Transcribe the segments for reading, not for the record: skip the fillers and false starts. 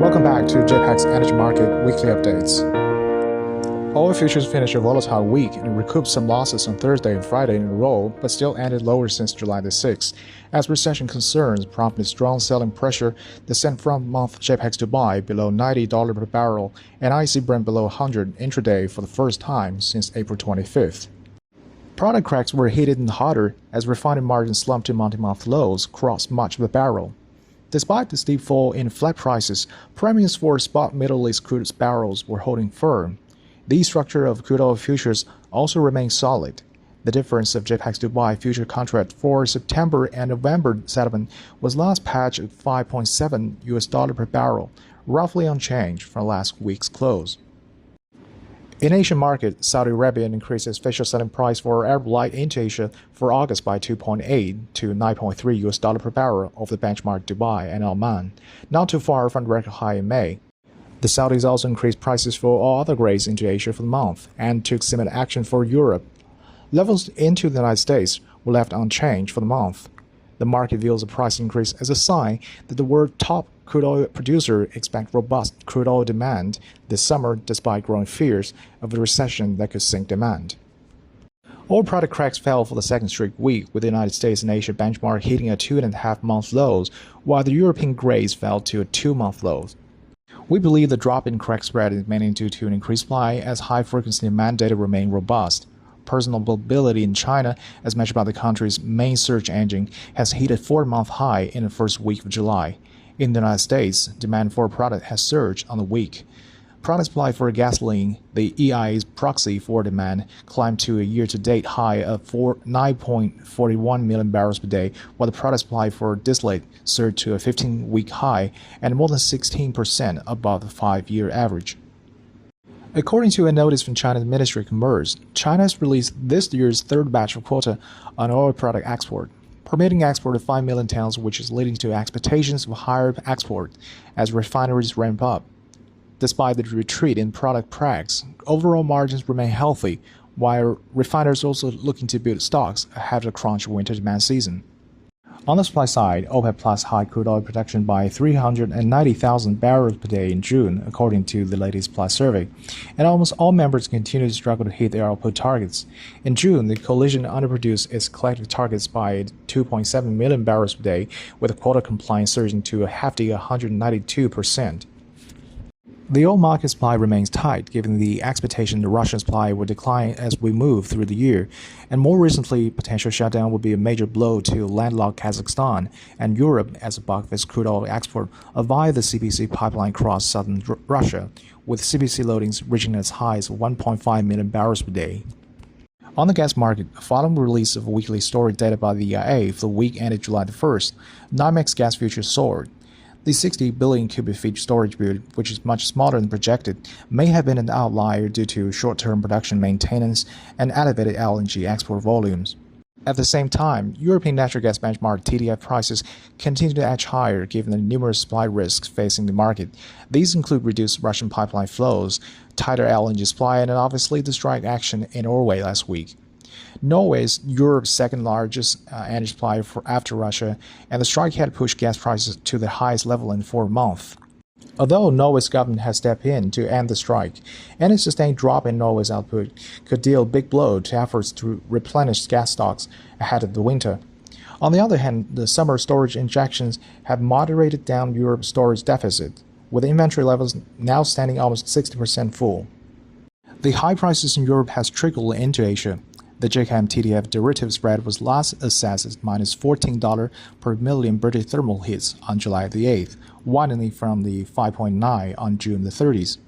Welcome back to JPX Energy Market Weekly Updates. Oil futures finished a volatile week and recouped some losses on Thursday and Friday in a row, but still ended lower since July the 6th, as recession concerns prompted strong selling pressure that sent front-month JPX Dubai below $90 per barrel and IC Brent below 100 intraday for the first time since April 25th. Product cracks were heated and hotter as refining margins slumped to multi-month lows across much of the barrel. Despite the steep fall in flat prices, premiums for spot Middle East crude barrels were holding firm. The structure of crude oil futures also remained solid. The difference of JPX Dubai future contract for September and November settlement was last patched at $5.7 per barrel, roughly unchanged from last week's close. In Asian market, Saudi Arabia increased its official selling price for Arab Light into Asia for August by 2.8 to $9.3 per barrel over the benchmark Dubai and Oman, not too far from the record high in May. The Saudis also increased prices for all other grades into Asia for the month and took similar action for Europe. Levels into the United States were left unchanged for the month. The market views the price increase as a sign that the world's top crude oil producer expects robust crude oil demand this summer despite growing fears of a recession that could sink demand. Oil product cracks fell for the second straight week, with the United States and Asia benchmark hitting a 2.5-month lows, while the European grades fell to a 2-month low. We believe the drop in crack spread is mainly due to an increased supply as high-frequency demand data remain robust. Personal mobility in China, as measured by the country's main search engine, has hit a 4-month high in the first week of July. In the United States, demand for a product has surged on the week. Product supply for gasoline, the EIA's proxy for demand, climbed to a year-to-date high of 9.41 million barrels per day, while the product supply for distillate surged to a 15-week high and more than 16% above the 5-year average. According to a notice from China's Ministry of Commerce, China has released this year's third batch of quota on oil product export, permitting export of 5 million tons, which is leading to expectations of higher export as refineries ramp up. Despite the retreat in product cracks, overall margins remain healthy, while refiners are also looking to build stocks ahead of the crunch winter demand season. On the supply side, OPEC Plus high crude oil production by 390,000 barrels per day in June, according to the latest Plus survey, and almost all members continue to struggle to hit their output targets. In June, the coalition underproduced its collective targets by 2.7 million barrels per day, with quota compliance surging to a hefty 192%. The oil market supply remains tight, given the expectation the Russian supply will decline as we move through the year, and more recently, potential shutdown will be a major blow to landlocked Kazakhstan and Europe as a bulk of its crude oil export via the CPC pipeline across southern Russia, with CPC loadings reaching as high as 1.5 million barrels per day. On the gas market, following the release of weekly storage data by the EIA for the week ended July the 1st, NYMEX gas futures soared. The 60 billion cubic feet storage build, which is much smaller than projected, may have been an outlier due to short-term production maintenance and elevated LNG export volumes. At the same time, European natural gas benchmark TTF prices continue to edge higher given the numerous supply risks facing the market. These include reduced Russian pipeline flows, tighter LNG supply, and obviously the strike action in Norway last week. Norway is Europe's second-largest energy supplier after Russia, and the strike had pushed gas prices to the highest level in 4 months. Although Norway's government has stepped in to end the strike, any sustained drop in Norway's output could deal a big blow to efforts to replenish gas stocks ahead of the winter. On the other hand, the summer storage injections have moderated down Europe's storage deficit, with inventory levels now standing almost 60% full. The high prices in Europe has trickled into Asia. The JKM TTF derivative spread was last assessed as minus $14 per million British thermal hits on July the 8th, widening from the 5.9 on June the 30th.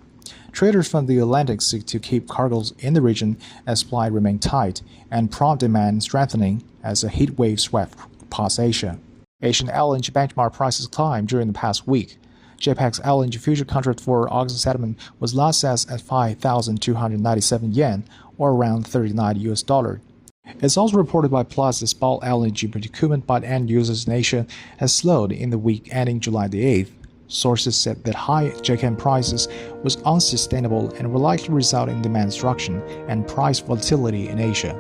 Traders from the Atlantic seek to keep cargoes in the region as supply remained tight and prompt demand strengthening as a heat wave swept past Asia. Asian LNG benchmark prices climbed during the past week. JPX LNG future contract for August settlement was last assessed at 5,297 yen, or around $39. It's also reported by Plus that spot LNG procurement by end users in Asia has slowed in the week ending July the 8th. Sources said that high JKM prices was unsustainable and will likely result in demand destruction and price volatility in Asia.